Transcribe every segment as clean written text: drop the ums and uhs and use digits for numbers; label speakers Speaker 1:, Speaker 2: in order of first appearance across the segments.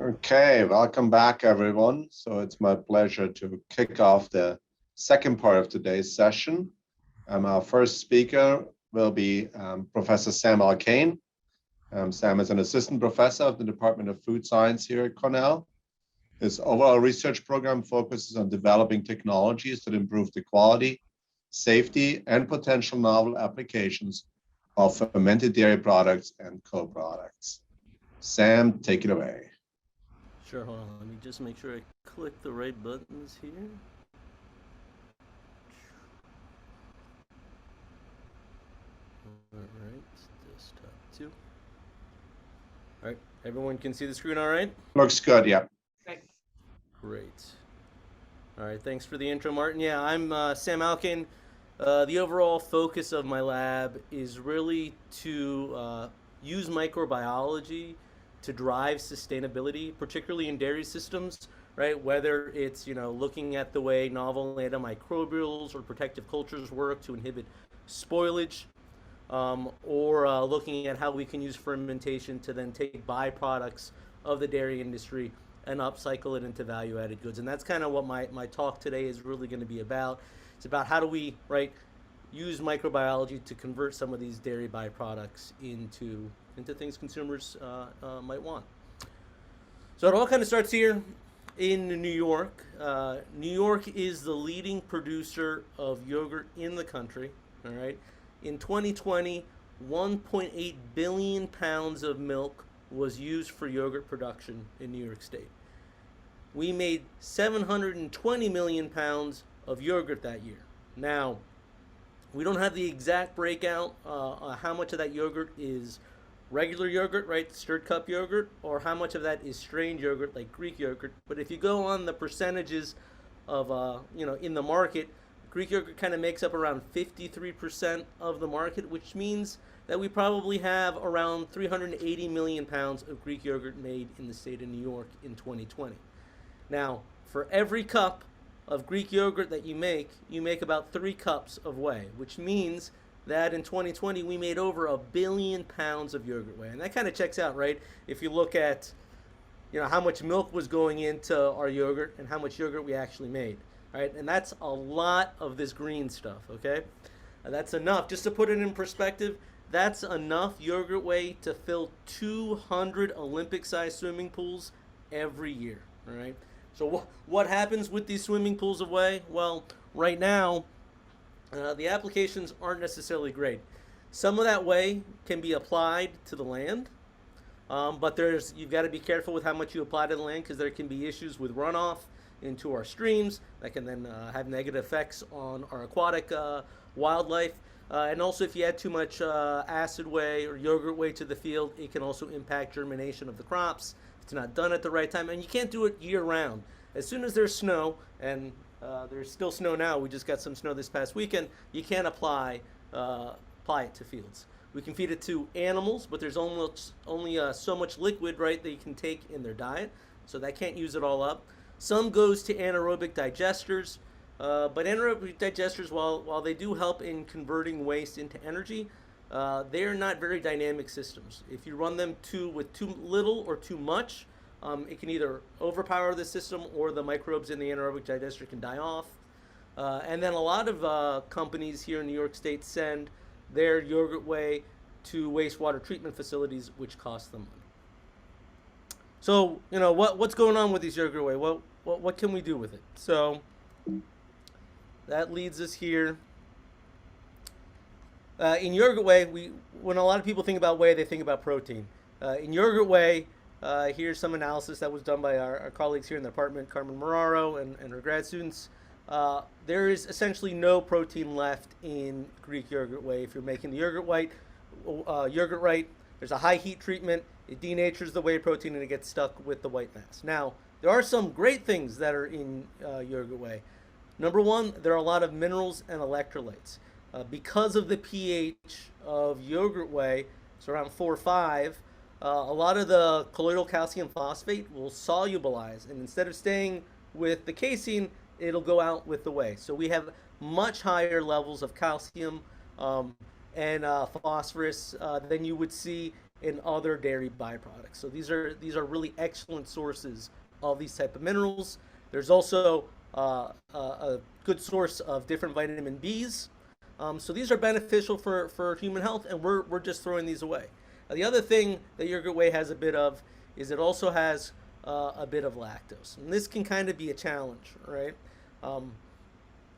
Speaker 1: Okay, welcome back, everyone. So it's my pleasure to kick off the second part of today's session. Our first speaker will be Professor Sam Alcaine. Sam is an assistant professor of the Department of Food Science here at Cornell. His overall research program focuses on developing technologies that improve the quality, safety, and potential novel applications of fermented dairy products and co-products. Sam, take it away.
Speaker 2: Sure, hold on. Let me just make sure I click the right buttons here. Alright, desktop 2. Alright, everyone can see the screen all right?
Speaker 1: Looks good, yeah.
Speaker 2: Great. Alright, thanks for the intro, Martin. Yeah, I'm Sam Alcaine. The overall focus of my lab is really to use microbiology to drive sustainability, particularly in dairy systems, right? Whether it's looking at the way novel antimicrobials or protective cultures work to inhibit spoilage, or looking at how we can use fermentation to then take byproducts of the dairy industry and upcycle it into value-added goods. And that's kind of what my talk today is really going to be about. It's about how do we, right, use microbiology to convert some of these dairy byproducts into things consumers might want. So it all kind of starts here in New York. New York is the leading producer of yogurt in the country. All right. In 2020, 1.8 billion pounds of milk was used for yogurt production in New York State. We made 720 million pounds of yogurt that year. Now, we don't have the exact breakout how much of that yogurt is regular yogurt, right, stirred cup yogurt, or how much of that is strained yogurt like Greek yogurt. But if you go on the percentages of in the market, Greek yogurt kind of makes up around 53% of the market, which means that we probably have around 380 million pounds of Greek yogurt made in the state of New York in 2020. Now, for every cup of Greek yogurt that you make about 3 cups of whey, which means that in 2020 we made over 1 billion pounds of yogurt whey. And that kind of checks out, right? If you look at how much milk was going into our yogurt and how much yogurt we actually made. Right? And that's a lot of this green stuff, okay? That's enough. Just to put it in perspective, that's enough yogurt whey to fill 200 Olympic-sized swimming pools every year, all right? So what happens with these swimming pools of whey? Well, right now, the applications aren't necessarily great. Some of that whey can be applied to the land, but you've got to be careful with how much you apply to the land because there can be issues with runoff into our streams that can then have negative effects on our aquatic wildlife. And also, if you add too much acid whey or yogurt whey to the field, it can also impact germination of the crops. It's not done at the right time, and you can't do it year round. As soon as there's snow, and there's still snow now, we just got some snow this past weekend, you can't apply it to fields. We can feed it to animals, but there's only so much liquid, right, that you can take in their diet, so that can't use it all up. Some goes to anaerobic digesters, but anaerobic digesters, while they do help in converting waste into energy, they are not very dynamic systems. If you run them with too little or too much, it can either overpower the system or the microbes in the anaerobic digester can die off. And then a lot of companies here in New York State send their yogurt whey to wastewater treatment facilities, which cost them money. So, what's going on with these yogurt whey? What can we do with it? So that leads us here. In yogurt whey, when a lot of people think about whey, they think about protein. In yogurt whey, here's some analysis that was done by our colleagues here in the department, Carmen Moraro and her grad students. There is essentially no protein left in Greek yogurt whey. If you're making the yogurt right, there's a high heat treatment. It denatures the whey protein and it gets stuck with the white mass. Now, there are some great things that are in yogurt whey. Number one, there are a lot of minerals and electrolytes. Because of the pH of yogurt whey, it's around 4 or 5, a lot of the colloidal calcium phosphate will solubilize, and instead of staying with the casein, it'll go out with the whey. So we have much higher levels of calcium and phosphorus than you would see and other dairy byproducts. So these are really excellent sources of these type of minerals. There's also a good source of different vitamin Bs. So these are beneficial for human health, and we're just throwing these away. The other thing that yogurt whey has a bit of is it also has a bit of lactose, and this can kind of be a challenge, right?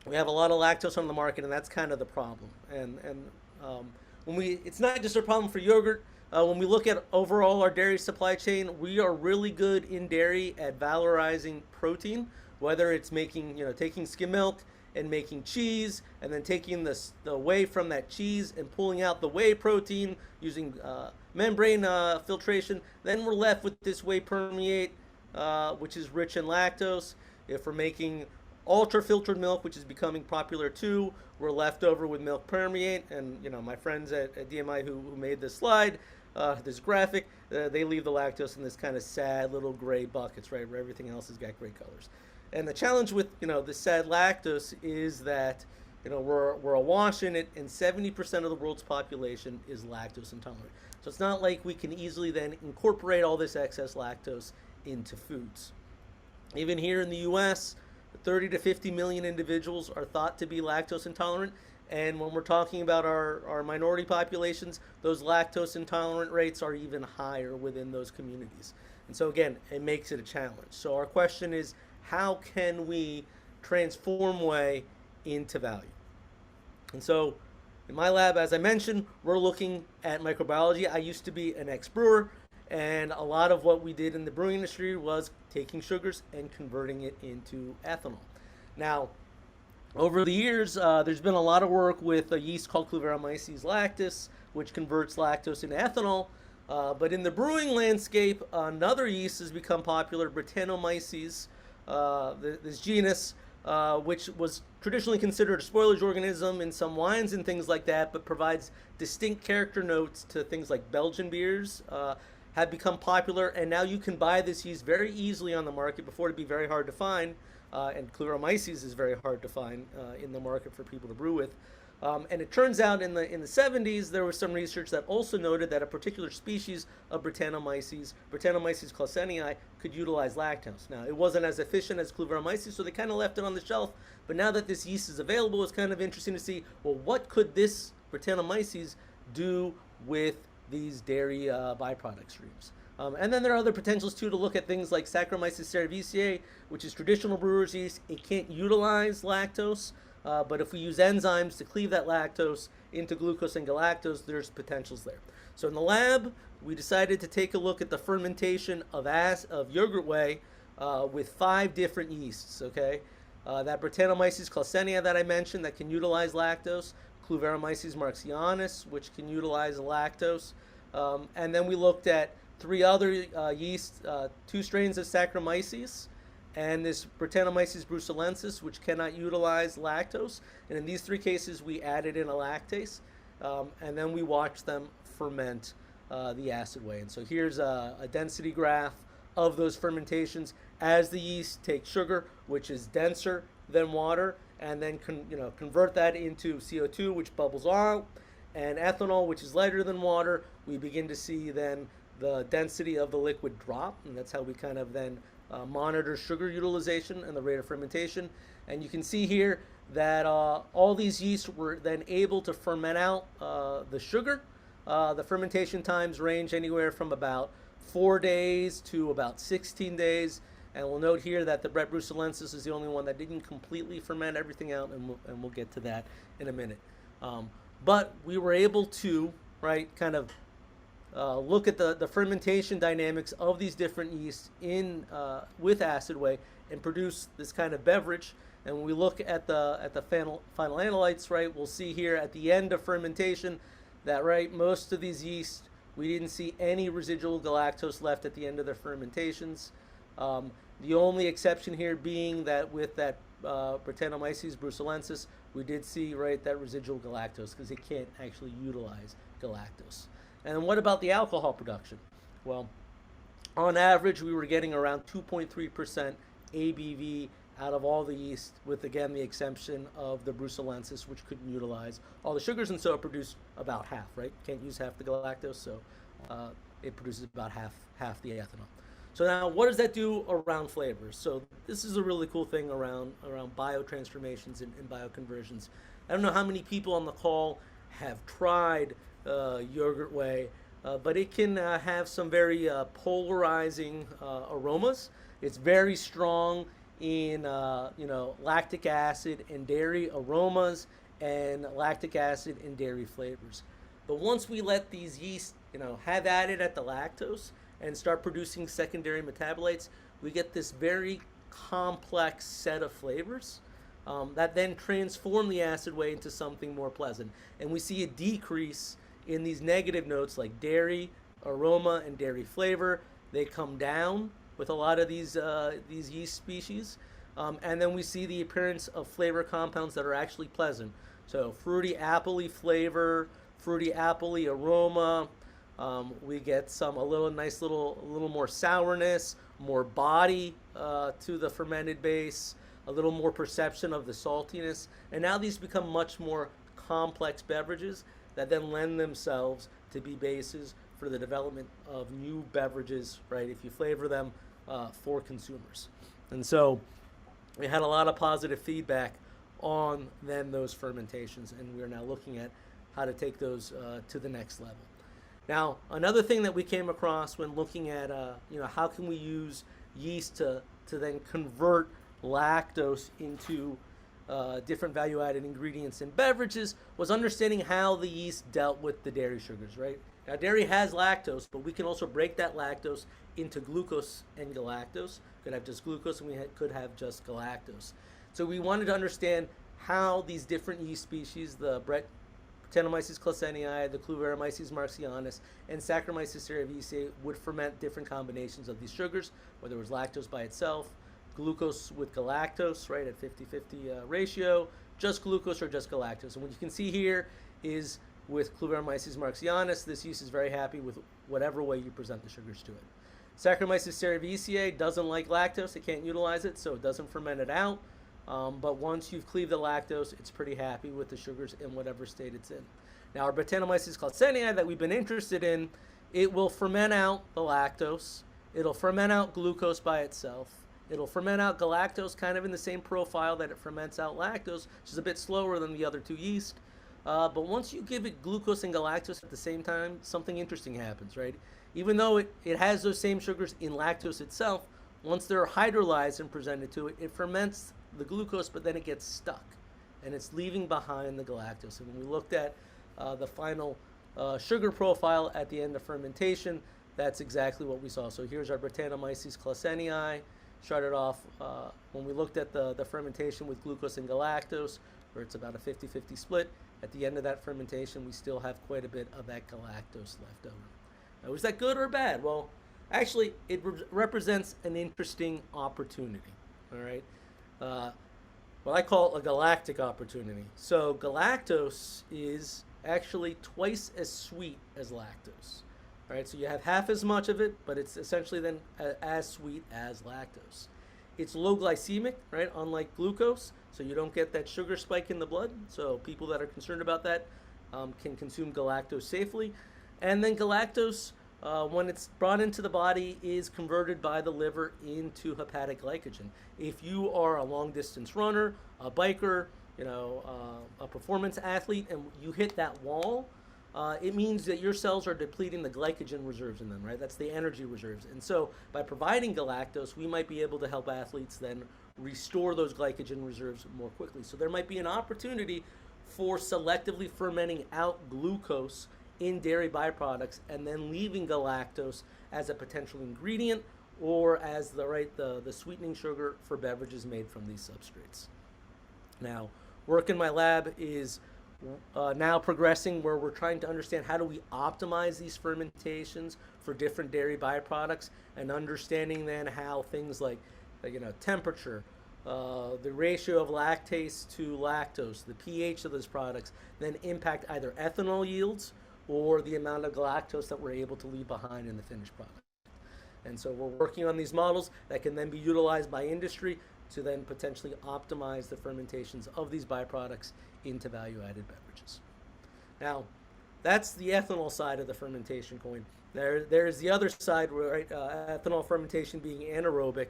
Speaker 2: We have a lot of lactose on the market, and that's kind of the problem. And it's not just a problem for yogurt. When we look at overall our dairy supply chain, we are really good in dairy at valorizing protein, whether it's taking skim milk and making cheese, and then taking the whey from that cheese and pulling out the whey protein using membrane filtration. Then we're left with this whey permeate, which is rich in lactose. If we're making ultra filtered milk, which is becoming popular too, we're left over with milk permeate. And my friends at DMI who made this slide, this graphic, they leave the lactose in this kind of sad little gray buckets, right, where everything else has got great colors. And the challenge with the sad lactose is that we're awash in it, and 70% of the world's population is lactose intolerant. So it's not like we can easily then incorporate all this excess lactose into foods. Even here in the U.S., 30 to 50 million individuals are thought to be lactose intolerant. And when we're talking about our minority populations, those lactose intolerant rates are even higher within those communities. And so again, it makes it a challenge. So our question is, how can we transform whey into value? And so in my lab, as I mentioned, we're looking at microbiology. I used to be an ex-brewer, and a lot of what we did in the brewing industry was taking sugars and converting it into ethanol. Now, over the years, there's been a lot of work with a yeast called Brettanomyces lactis, which converts lactose into ethanol. But in the brewing landscape, another yeast has become popular, Brettanomyces, this genus, which was traditionally considered a spoilage organism in some wines and things like that, but provides distinct character notes to things like Belgian beers, have become popular, and now you can buy this yeast very easily on the market. Before, it'd be very hard to find, and Brettanomyces is very hard to find in the market for people to brew with. And it turns out in the 70s, there was some research that also noted that a particular species of Brettanomyces claussenii, could utilize lactose. Now, it wasn't as efficient as Brettanomyces, so they kind of left it on the shelf. But now that this yeast is available, it's kind of interesting to see, well, what could this Brettanomyces do with these dairy byproduct streams? And then there are other potentials too to look at things like Saccharomyces cerevisiae, which is traditional brewer's yeast. It can't utilize lactose. But if we use enzymes to cleave that lactose into glucose and galactose, there's potentials there. So in the lab, we decided to take a look at the fermentation of yogurt whey with 5 different yeasts, okay? That Brettanomyces claussenii that I mentioned that can utilize lactose, Brettanomyces marxianus, which can utilize lactose, and then we looked at 3 other yeasts, 2 strains of Saccharomyces, and this Brettanomyces bruxellensis, which cannot utilize lactose. And in these 3 cases, we added in a lactase, and then we watched them ferment the acid whey. And so here's a density graph of those fermentations as the yeast takes sugar, which is denser than water, and then convert that into CO2, which bubbles out, and ethanol, which is lighter than water. We begin to see then the density of the liquid drop, and that's how we kind of then monitor sugar utilization and the rate of fermentation. And you can see here that all these yeasts were then able to ferment out the sugar. The fermentation times range anywhere from about 4 days to about 16 days. And we'll note here that the Brett bruxellensis is the only one that didn't completely ferment everything out, and we'll get to that in a minute. But we were able to, kind of look at the fermentation dynamics of these different yeasts with acid whey and produce this kind of beverage. And when we look at the final analytes, we'll see here at the end of fermentation that most of these yeasts, we didn't see any residual galactose left at the end of their fermentations. The only exception here being that with that Brettanomyces bruxellensis, we did see that residual galactose because it can't actually utilize galactose. And what about the alcohol production? Well, on average, we were getting around 2.3% ABV out of all the yeast, with, again, the exception of the bruxellensis, which couldn't utilize all the sugars, and so it produced about half, Can't use half the galactose, so it produces about half the ethanol. So now, what does that do around flavors? So this is a really cool thing around biotransformations and bioconversions. I don't know how many people on the call have tried yogurt whey, but it can have some very polarizing aromas. It's very strong in lactic acid and dairy aromas and lactic acid and dairy flavors. But once we let these yeast, have at it at the lactose and start producing secondary metabolites, we get this very complex set of flavors that then transform the acid whey into something more pleasant. And we see a decrease in these negative notes like dairy, aroma, and dairy flavor. They come down with a lot of these yeast species. And then we see the appearance of flavor compounds that are actually pleasant. So fruity appley flavor, fruity appley aroma. We get a little more sourness, more body to the fermented base, a little more perception of the saltiness. And now these become much more complex beverages that then lend themselves to be bases for the development of new beverages, right? If you flavor them for consumers. And so we had a lot of positive feedback on then those fermentations, and we're now looking at how to take those to the next level. Now, another thing that we came across when looking at, how can we use yeast to then convert lactose into different value-added ingredients in beverages was understanding how the yeast dealt with the dairy sugars, right? Now, dairy has lactose, but we can also break that lactose into glucose and galactose. We could have just glucose, and we could have just galactose. So we wanted to understand how these different yeast species, the Brettanomyces claussenii, the Cornell marxianus, and Saccharomyces cerevisiae, would ferment different combinations of these sugars, whether it was lactose by itself, glucose with galactose, right, at 50-50 ratio, just glucose or just galactose. And what you can see here is with Cornell marxianus, this yeast is very happy with whatever way you present the sugars to it. Saccharomyces cerevisiae doesn't like lactose, it can't utilize it, so it doesn't ferment it out. But once you've cleaved the lactose, it's pretty happy with the sugars in whatever state it's in. Now, our Brettanomyces claussenii that we've been interested in, it will ferment out the lactose. It'll ferment out glucose by itself. It'll ferment out galactose kind of in the same profile that it ferments out lactose, which is a bit slower than the other two yeast. But once you give it glucose and galactose at the same time, something interesting happens, right? Even though it has those same sugars in lactose itself, once they're hydrolyzed and presented to it, it ferments the glucose, but then it gets stuck, and it's leaving behind the galactose. And when we looked at the final sugar profile at the end of fermentation, that's exactly what we saw. So here's our Brettanomyces claussenii. Started off when we looked at the fermentation with glucose and galactose, where it's about a 50-50 split. At the end of that fermentation, we still have quite a bit of that galactose left over. Now, is that good or bad? Well, actually, it represents an interesting opportunity, all right? What I call a galactic opportunity. So galactose is actually twice as sweet as lactose. All right, so you have half as much of it, but it's essentially then as sweet as lactose. It's low glycemic, right, unlike glucose, so you don't get that sugar spike in the blood. So people that are concerned about that can consume galactose safely. And then galactose, when it's brought into the body, is converted by the liver into hepatic glycogen. If you are a long-distance runner, a biker, a performance athlete, and you hit that wall, it means that your cells are depleting the glycogen reserves in them, right? That's the energy reserves. And so by providing galactose, we might be able to help athletes then restore those glycogen reserves more quickly. So there might be an opportunity for selectively fermenting out glucose in dairy byproducts and then leaving galactose as a potential ingredient or as the sweetening sugar for beverages made from these substrates. Now, work in my lab is now progressing where we're trying to understand how do we optimize these fermentations for different dairy byproducts and understanding then how things like temperature, the ratio of lactase to lactose, the pH of those products then impact either ethanol yields or the amount of galactose that we're able to leave behind in the finished product. And so we're working on these models that can then be utilized by industry to then potentially optimize the fermentations of these byproducts into value-added beverages. Now, that's the ethanol side of the fermentation coin. There's the other side, right? Ethanol fermentation being anaerobic.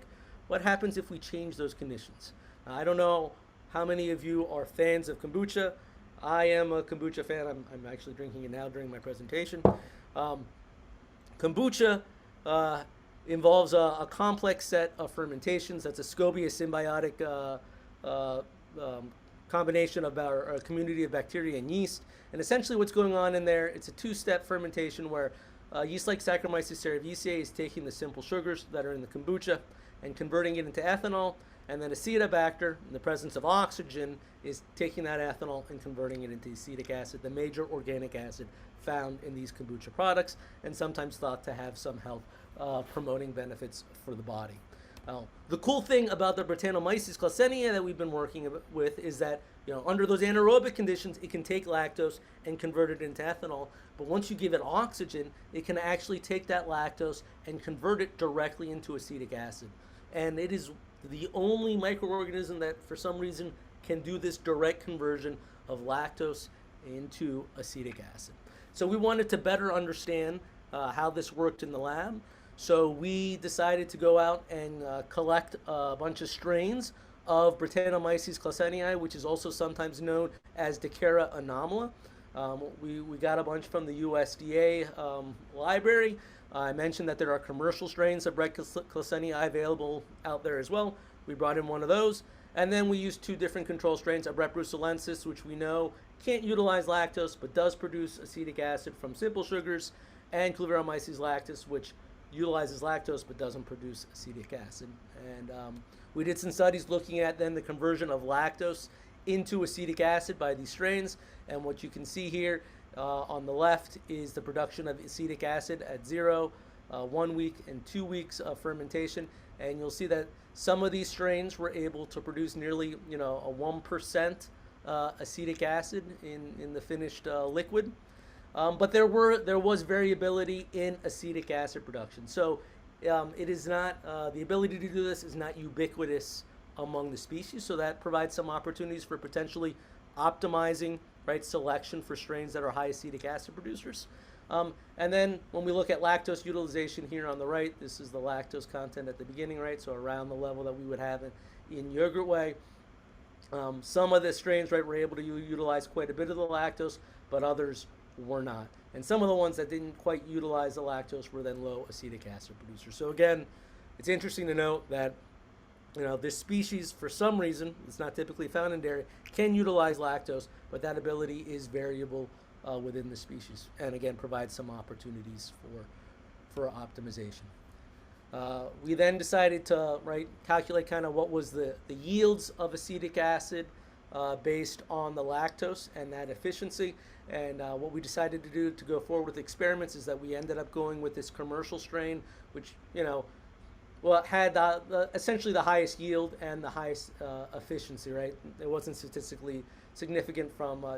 Speaker 2: What happens if we change those conditions? I don't know how many of you are fans of kombucha. I am a kombucha fan. I'm actually drinking it now during my presentation. Um, Kombucha uh, involves a complex set of fermentations. That's a SCOBY, a symbiotic uh, um, combination of a community of bacteria and yeast. And essentially what's going on in there, it's a two-step fermentation where yeast like Saccharomyces cerevisiae is taking the simple sugars that are in the kombucha and converting it into ethanol. And then acetobacter, in the presence of oxygen, is taking that ethanol and converting it into acetic acid, the major organic acid found in these kombucha products, and sometimes thought to have some health promoting benefits for the body. The cool thing about the Brettanomyces claussenii that we've been working with is that, under those anaerobic conditions, it can take lactose and convert it into ethanol. But once you give it oxygen, it can actually take that lactose and convert it directly into acetic acid. And it is the only microorganism that, for some reason, can do this direct conversion of lactose into acetic acid. So we wanted to better understand how this worked in the lab. So we decided to go out and collect a bunch of strains of Brettanomyces claussenii, which is also sometimes known as Decara anomala. We got a bunch from the USDA library. I mentioned that there are commercial strains of Brett claussenii available out there as well. We brought in one of those. And then we used two different control strains of Brett brucellensis, which we know can't utilize lactose but does produce acetic acid from simple sugars, and Claviromyces lactis, which utilizes lactose but doesn't produce acetic acid. And we did some studies looking at then the conversion of lactose into acetic acid by these strains. And what you can see here on the left is the production of acetic acid at 0, 1 week, and 2 weeks of fermentation. And you'll see that some of these strains were able to produce nearly, a 1% acetic acid in the finished liquid. But there was variability in acetic acid production. So it is not, the ability to do this is not ubiquitous among the species. So that provides some opportunities for potentially optimizing, right, selection for strains that are high acetic acid producers. And then when we look at lactose utilization here on the right, this is the lactose content at the beginning, right? So around the level that we would have in yogurt whey. Some of the strains, right, were able to utilize quite a bit of the lactose, but others were not. And some of the ones that didn't quite utilize the lactose were then low acetic acid producers. So again, it's interesting to note that this species, for some reason, it's not typically found in dairy, can utilize lactose, but that ability is variable within the species, and again provides some opportunities for optimization. We then decided to calculate kind of what was the yields of acetic acid based on the lactose and that efficiency. And what we decided to do to go forward with experiments is that we ended up going with this commercial strain, which it had essentially the highest yield and the highest efficiency, right? It wasn't statistically significant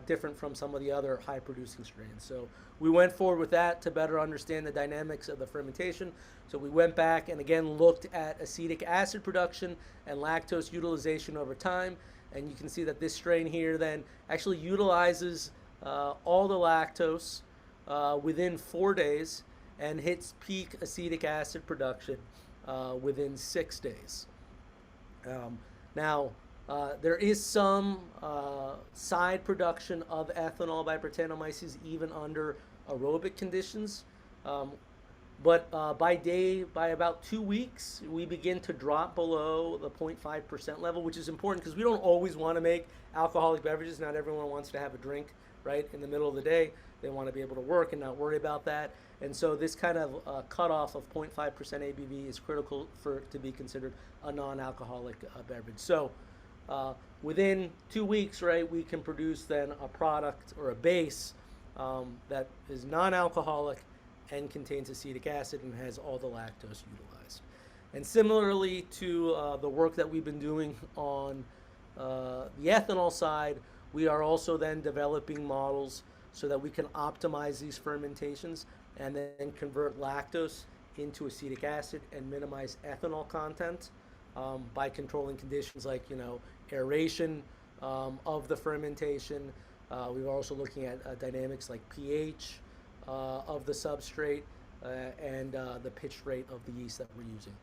Speaker 2: different from some of the other high producing strains. So we went forward with that to better understand the dynamics of the fermentation. So we went back and again looked at acetic acid production and lactose utilization over time. And you can see that this strain here then actually utilizes all the lactose within 4 days and hits peak acetic acid production within 6 days. Now, there is some side production of ethanol by Brettanomyces even under aerobic conditions. But by about 2 weeks, we begin to drop below the 0.5% level, which is important because we don't always want to make alcoholic beverages. Not everyone wants to have a drink, right, in the middle of the day. They want to be able to work and not worry about that. And so this kind of cutoff of 0.5% ABV is critical to be considered a non-alcoholic beverage. So within 2 weeks, right, we can produce then a product or a base that is non-alcoholic and contains acetic acid and has all the lactose utilized. And similarly to the work that we've been doing on the ethanol side, we are also then developing models so that we can optimize these fermentations and then convert lactose into acetic acid and minimize ethanol content by controlling conditions like aeration of the fermentation, We're also looking at dynamics like pH of the substrate and the pitch rate of the yeast that we're using.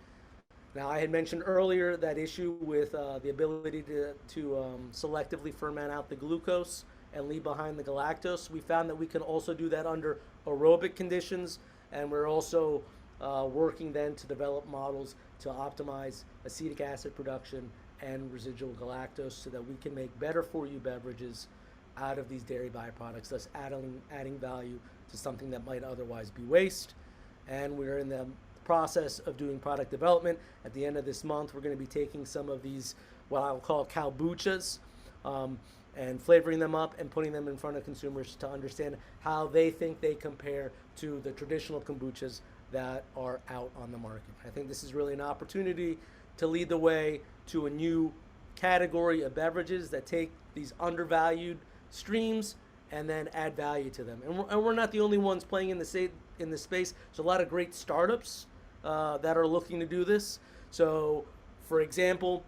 Speaker 2: Now, I had mentioned earlier that issue with the ability to selectively ferment out the glucose and leave behind the galactose. We found that we can also do that under aerobic conditions, and we're also working then to develop models to optimize acetic acid production and residual galactose so that we can make better for you beverages out of these dairy byproducts, thus adding value to something that might otherwise be waste. And we're in the process of doing product development. At the end of this month, we're going to be taking some of these, what I'll call kombuchas, and flavoring them up and putting them in front of consumers to understand how they think they compare to the traditional kombuchas that are out on the market. I think this is really an opportunity to lead the way to a new category of beverages that take these undervalued streams and then add value to them. And we're not the only ones playing in the space. There's a lot of great startups that are looking to do this. So, for example,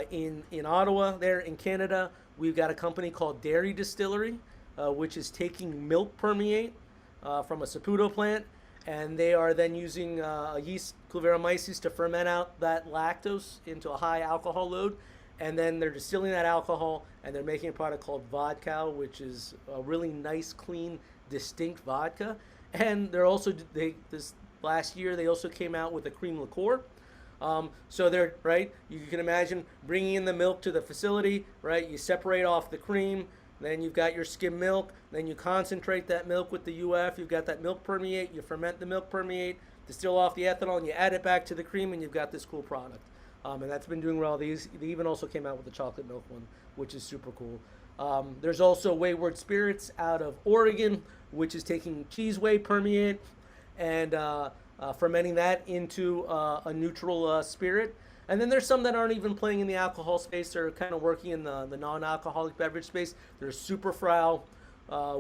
Speaker 2: in Ottawa, there in Canada, we've got a company called Dairy Distillery, which is taking milk permeate from a Saputo plant, and they are then using a yeast, Brettanomyces, to ferment out that lactose into a high alcohol load, and then they're distilling that alcohol, and they're making a product called vodka, which is a really nice, clean, distinct vodka. And they're also, this last year, they also came out with a cream liqueur. So they're, right, you can imagine bringing in the milk to the facility, right? You separate off the cream, then you've got your skim milk, then you concentrate that milk with the UF, you've got that milk permeate, you ferment the milk permeate, distill off the ethanol, and you add it back to the cream, and you've got this cool product. And that's been doing well. They even also came out with the chocolate milk one, which is super cool. There's also Wayward Spirits out of Oregon, which is taking cheese whey permeate and fermenting that into a neutral spirit. And then there's some that aren't even playing in the alcohol space. They're kind of working in the non-alcoholic beverage space. There's Superfrau,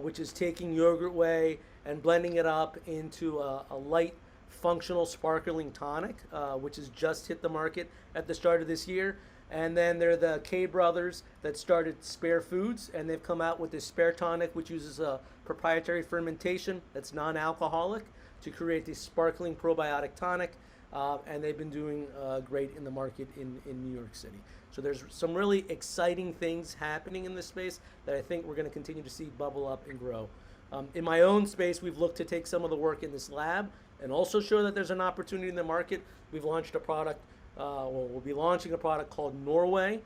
Speaker 2: which is taking yogurt whey and blending it up into a light functional sparkling tonic, which has just hit the market at the start of this year. And then there are the K brothers that started Spare Foods, and they've come out with this Spare Tonic, which uses a proprietary fermentation that's non-alcoholic to create this sparkling probiotic tonic. And they've been doing great in the market in New York City. So there's some really exciting things happening in this space that I think we're going to continue to see bubble up and grow. In my own space, we've looked to take some of the work in this lab and also show that there's an opportunity in the market. We've launched a product, we'll be launching a product called Norway,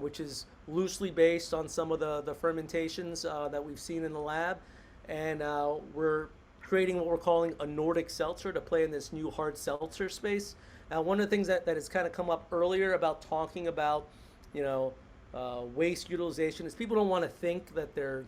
Speaker 2: which is loosely based on some of the fermentations that we've seen in the lab. And we're creating what we're calling a Nordic seltzer to play in this new hard seltzer space. Now, one of the things that has kind of come up earlier about talking about, waste utilization is people don't want to think that they're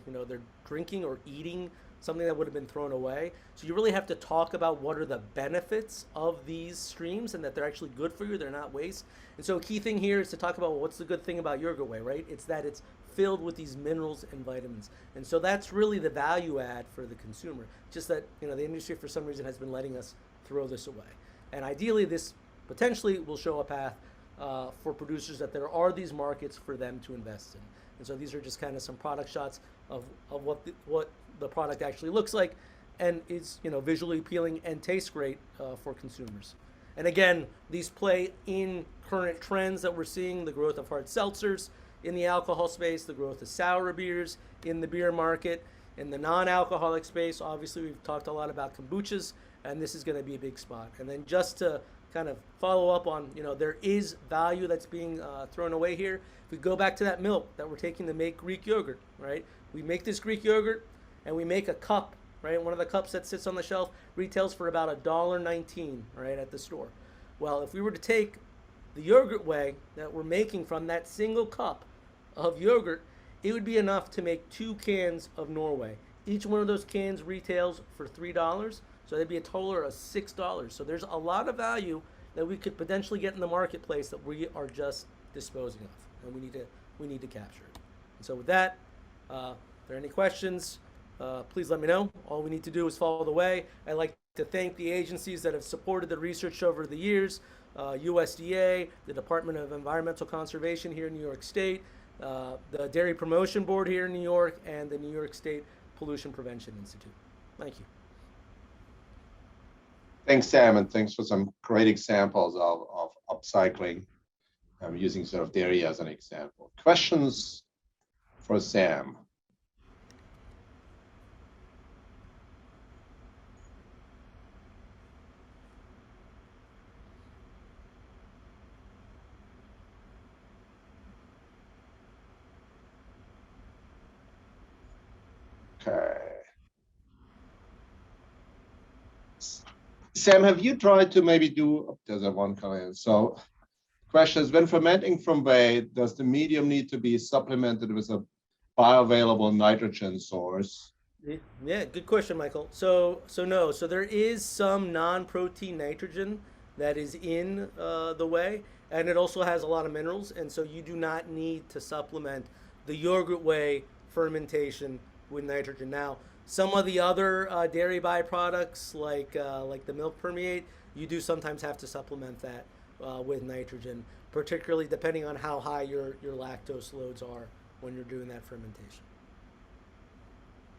Speaker 2: drinking or eating something that would have been thrown away. So you really have to talk about what are the benefits of these streams and that they're actually good for you, they're not waste. And so a key thing here is to talk about, well, what's the good thing about yogurt whey, right? It's that it's filled with these minerals and vitamins. And so that's really the value add for the consumer. Just that, the industry for some reason has been letting us throw this away. And ideally this potentially will show a path for producers that there are these markets for them to invest in. And so these are just kind of some product shots of what the product actually looks like and is visually appealing and tastes great for consumers. And again, these play in current trends that we're seeing, the growth of hard seltzers in the alcohol space, the growth of sour beers in the beer market. In the non-alcoholic space, obviously we've talked a lot about kombuchas, and this is going to be a big spot. And then just to kind of follow up on, there is value that's being thrown away here. If we go back to that milk that we're taking to make Greek yogurt, right? We make this Greek yogurt and we make a cup, right? One of the cups that sits on the shelf retails for about $1.19, right, at the store. Well, if we were to take the yogurt whey that we're making from that single cup of yogurt, it would be enough to make 2 cans of Norway. Each one of those cans retails for $3, so that'd be a total of $6. So there's a lot of value that we could potentially get in the marketplace that we are just disposing of, and we need to capture it. And so with that, if there are any questions, please let me know. All we need to do is follow the way. I'd like to thank the agencies that have supported the research over the years, USDA, the Department of Environmental Conservation here in New York State, the Dairy Promotion Board here in New York, and the New York State Pollution Prevention Institute. Thank you.
Speaker 1: Thanks, Sam, and thanks for some great examples of upcycling, using sort of dairy as an example. Questions for Sam? Okay. Sam, have you tried to maybe do, oh, there's a one coming in. So question is, when fermenting from whey, does the medium need to be supplemented with a bioavailable nitrogen source?
Speaker 2: Yeah, good question, Michael. So no. So there is some non-protein nitrogen that is in the whey, and it also has a lot of minerals, and so you do not need to supplement the yogurt whey fermentation with nitrogen. Now, some of the other dairy byproducts, like the milk permeate, you do sometimes have to supplement that with nitrogen, particularly depending on how high your lactose loads are when you're doing that fermentation.